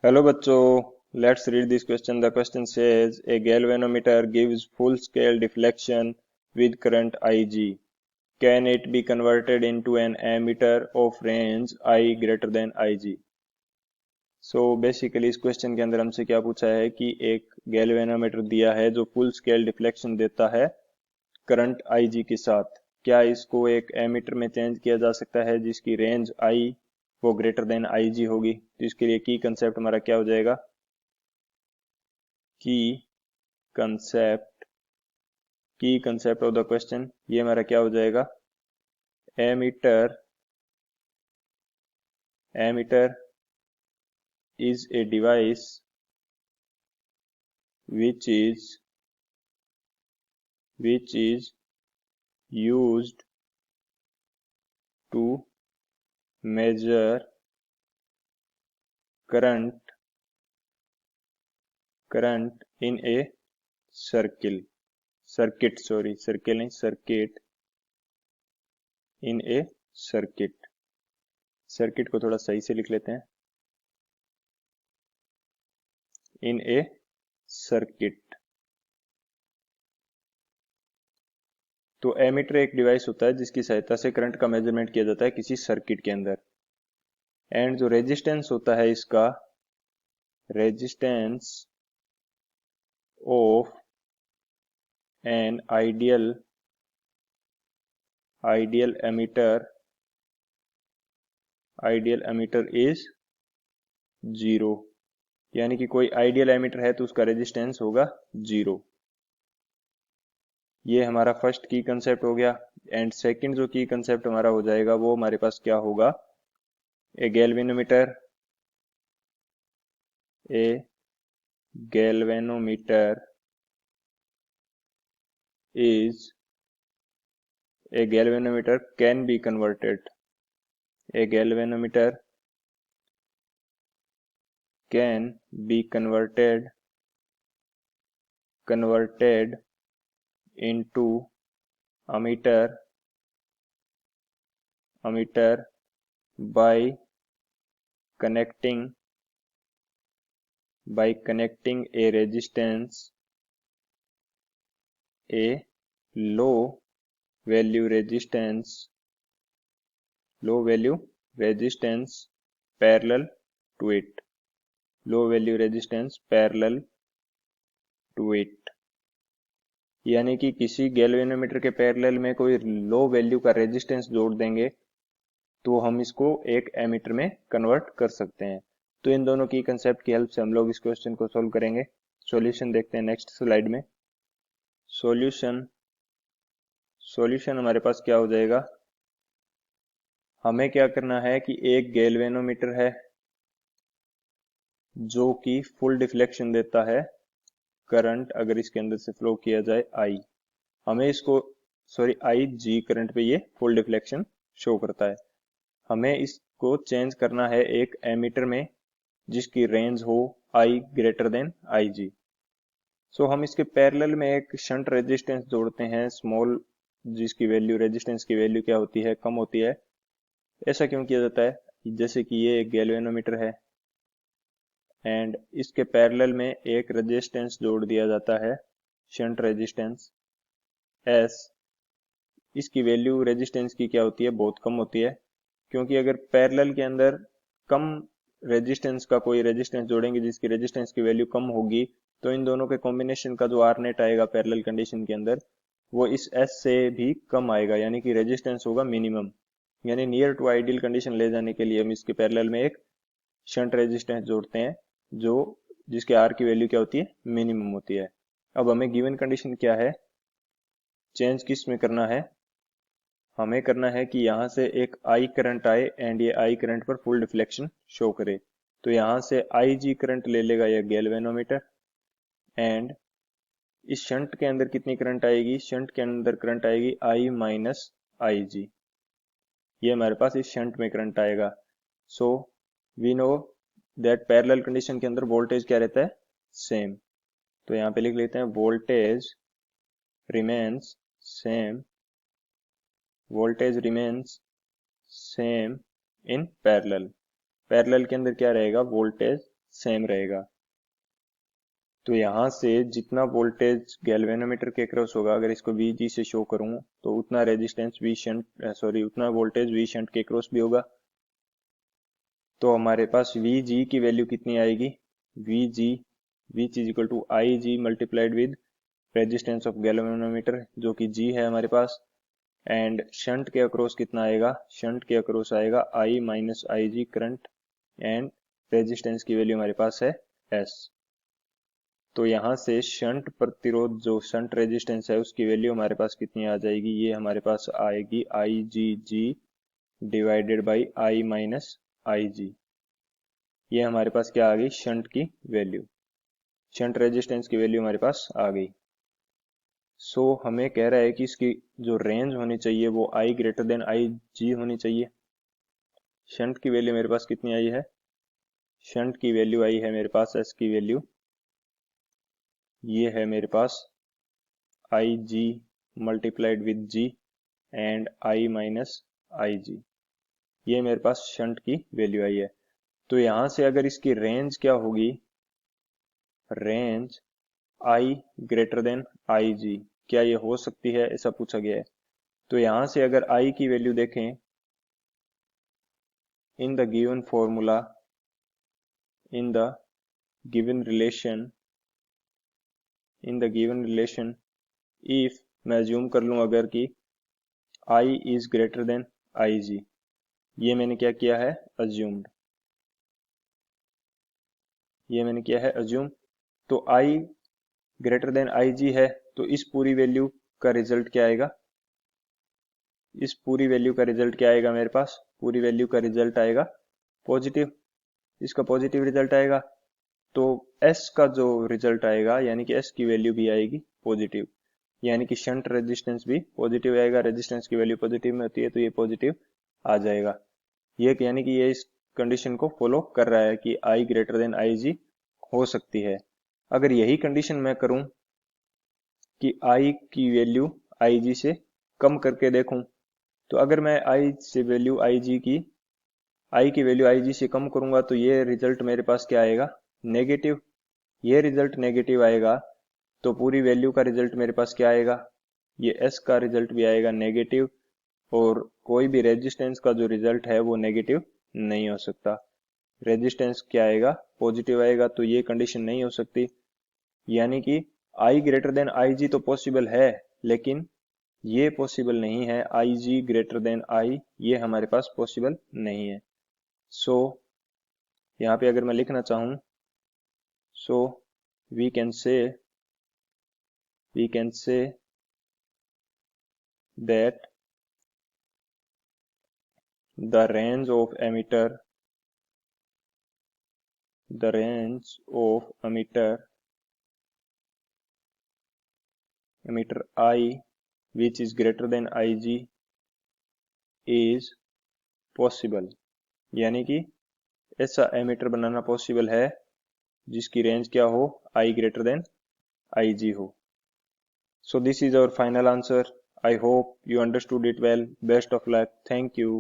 Hello bachcho, let's read this question. The question says a galvanometer gives full scale deflection with current Ig. Can it be converted into an ammeter of range I greater than Ig? So basically इस question के अंदर हमसे क्या पूछा है कि एक galvanometer दिया है जो फुल स्केल डिफ्लेक्शन देता है करंट Ig के साथ। क्या इसको एक एमीटर में चेंज किया जा सकता है जिसकी रेंज I वो ग्रेटर देन Ig होगी? तो इसके लिए की कंसेप्ट हमारा क्या हो जाएगा? की कंसेप्ट की कंसेप्ट ऑफ द क्वेश्चन ये हमारा क्या हो जाएगा? Ammeter ammeter is a device which is used to measure current in a circuit in a circuit को थोड़ा सही से लिख लेते हैं, इन ए सर्किट। तो एमीटर एक डिवाइस होता है जिसकी सहायता से करंट का मेजरमेंट किया जाता है किसी सर्किट के अंदर। एंड जो रेजिस्टेंस होता है इसका, resistance of an ideal ammeter is 0। यानी कि कोई आइडियल एमीटर है तो उसका रेजिस्टेंस होगा 0। ये हमारा फर्स्ट की कंसेप्ट हो गया। एंड सेकंड जो की कंसेप्ट हमारा हो जाएगा वो हमारे पास क्या होगा? ए galvanometer is a galvanometer can be converted a galvanometer can be converted into ammeter by connecting a resistance, a low value resistance parallel to it, यानी कि किसी गैल्वेनोमीटर के पैरेलल में कोई लो वैल्यू का रेजिस्टेंस जोड़ देंगे तो हम इसको एक एमीटर में कन्वर्ट कर सकते हैं। तो इन दोनों की कंसेप्ट की हेल्प से हम लोग इस क्वेश्चन को सोल्व करेंगे। सॉल्यूशन देखते हैं नेक्स्ट स्लाइड में। सॉल्यूशन हमारे पास क्या हो जाएगा? हमें क्या करना है कि एक गैल्वेनोमीटर है जो कि फुल डिफ्लेक्शन देता है करंट अगर इसके अंदर से फ्लो किया जाए आई। हमें इसको आई जी करंट पे ये फुल डिफ्लेक्शन शो करता है। हमें इसको चेंज करना है एक एमीटर में जिसकी रेंज हो आई ग्रेटर देन आई जी। सो हम इसके पैरेलल में एक शंट रेजिस्टेंस जोड़ते हैं स्मॉल, जिसकी वैल्यू रेजिस्टेंस की वैल्यू क्या होती है? कम होती है। ऐसा क्यों किया जाता है? जैसे कि ये एक गैल्वेनोमीटर है एंड इसके पैरेलल में एक रेजिस्टेंस जोड़ दिया जाता है शंट रेजिस्टेंस एस। इसकी वैल्यू रेजिस्टेंस की क्या होती है? बहुत कम होती है, क्योंकि अगर पैरेलल के अंदर कम रेजिस्टेंस का कोई रेजिस्टेंस जोड़ेंगे जिसकी रेजिस्टेंस की वैल्यू कम होगी तो इन दोनों के कॉम्बिनेशन का जो आर नेट आएगा पैरेलल कंडीशन के अंदर वो इस एस से भी कम आएगा, यानी कि रेजिस्टेंस होगा मिनिमम। यानी नियर टू आइडियल कंडीशन ले जाने के लिए हम इसके पैरेलल में एक शंट रेजिस्टेंस जोड़ते हैं जो जिसके आर की वैल्यू क्या होती है? मिनिमम होती है। अब हमें गिवन कंडीशन क्या है? चेंज किस में करना है? हमें करना है कि यहां से एक आई करंट आए एंड ये आई करंट पर फुल डिफ्लेक्शन शो करे। तो यहां से आई जी करंट ले लेगा यह गैल्वेनोमीटर एंड इस शंट के अंदर कितनी करंट आएगी? शंट के अंदर करंट आएगी आई माइनस आई जी। ये हमारे पास इस शंट में करंट आएगा। So we know that parallel condition के अंदर वोल्टेज क्या रहता है? सेम। तो यहाँ पे लिख लेते हैं voltage remains same in parallel. Parallel के अंदर क्या रहेगा? वोल्टेज सेम रहेगा। तो यहाँ से जितना वोल्टेज गैल्वेनोमीटर के क्रॉस होगा, अगर इसको VG से शो करूँ तो उतना रेजिस्टेंस V शंट उतना वोल्टेज V शंट के क्रॉस भी होगा। तो हमारे पास VG की वैल्यू कितनी आएगी, VG which is equal to IG multiplied with resistance of galvanometer जो कि G है हमारे पास, एंड शंट के अक्रॉस कितना आएगा, शंट के अक्रॉस आएगा I minus IG current, and resistance की वैल्यू हमारे पास है S। तो यहाँ से शंट प्रतिरोध जो शंट रेजिस्टेंस है उसकी वैल्यू हमारे पास कितनी आ जाएगी, ये हमारे पास आएगी IgG divided by I minus IG। ये हमारे पास क्या आ गई, शंट की वैल्यू, शंट रेजिस्टेंस की वैल्यू हमारे पास आ गई। सो हमें कह रहा है कि इसकी जो रेंज होनी चाहिए वो I ग्रेटर देन IG होनी चाहिए। शंट की वैल्यू मेरे पास कितनी आई है, शंट की वैल्यू आई है मेरे पास S की वैल्यू, ये है मेरे पास IG multiplied with G and I minus IG, ये मेरे पास शंट की वैल्यू आई है। तो यहां से अगर इसकी रेंज क्या होगी, range I greater than IG, क्या ये हो सकती है, ऐसा पूछा गया है। तो यहां से अगर I की वैल्यू देखें, in the given formula, in the given relation, in the given relation, if मैं अज्यूम कर लूं अगर कि I is greater than IG, ये मैंने क्या किया है, अज्यूम्ड, ये मैंने किया है अज्यूम। तो I ग्रेटर देन IG है, तो इस पूरी वैल्यू का रिजल्ट क्या आएगा, इस पूरी वैल्यू का रिजल्ट क्या आएगा मेरे पास, पूरी वैल्यू का रिजल्ट आएगा पॉजिटिव, इसका पॉजिटिव रिजल्ट आएगा। तो S का जो रिजल्ट आएगा यानी कि S की वैल्यू भी आएगी पॉजिटिव, यानी कि शंट रेजिस्टेंस भी पॉजिटिव आएगा, रेजिस्टेंस की वैल्यू पॉजिटिव में होती है तो ये पॉजिटिव आ जाएगा। ये यानी कि ये इस कंडीशन को फॉलो कर रहा है कि I ग्रेटर देन IG हो सकती है। अगर यही कंडीशन मैं करूं कि I की वैल्यू IG से कम करके देखूं, तो अगर मैं I से वैल्यू IG की, I की वैल्यू IG से कम करूंगा तो ये रिजल्ट मेरे पास क्या आएगा, नेगेटिव, ये रिजल्ट नेगेटिव आएगा। तो पूरी वैल्यू का रिजल्ट मेरे पास क्या आएगा, ये S का रिजल्ट भी आएगा नेगेटिव, और कोई भी रेजिस्टेंस का जो रिजल्ट है वो नेगेटिव नहीं हो सकता। रेजिस्टेंस क्या आएगा, पॉजिटिव आएगा, तो ये कंडीशन नहीं हो सकती। यानी कि I ग्रेटर देन IG तो पॉसिबल है, लेकिन ये पॉसिबल नहीं है, IG ग्रेटर देन I ये हमारे पास पॉसिबल नहीं है। सो यहाँ पे अगर मैं लिखना चाहूं, so we can say that the range of emitter I which is greater than IG is possible, यानी कि ऐसा एमिटर बनाना पॉसिबल है जिसकी रेंज क्या हो, I ग्रेटर देन IG हो। So this is our final answer. I hope you understood it well. Best of luck. Thank you.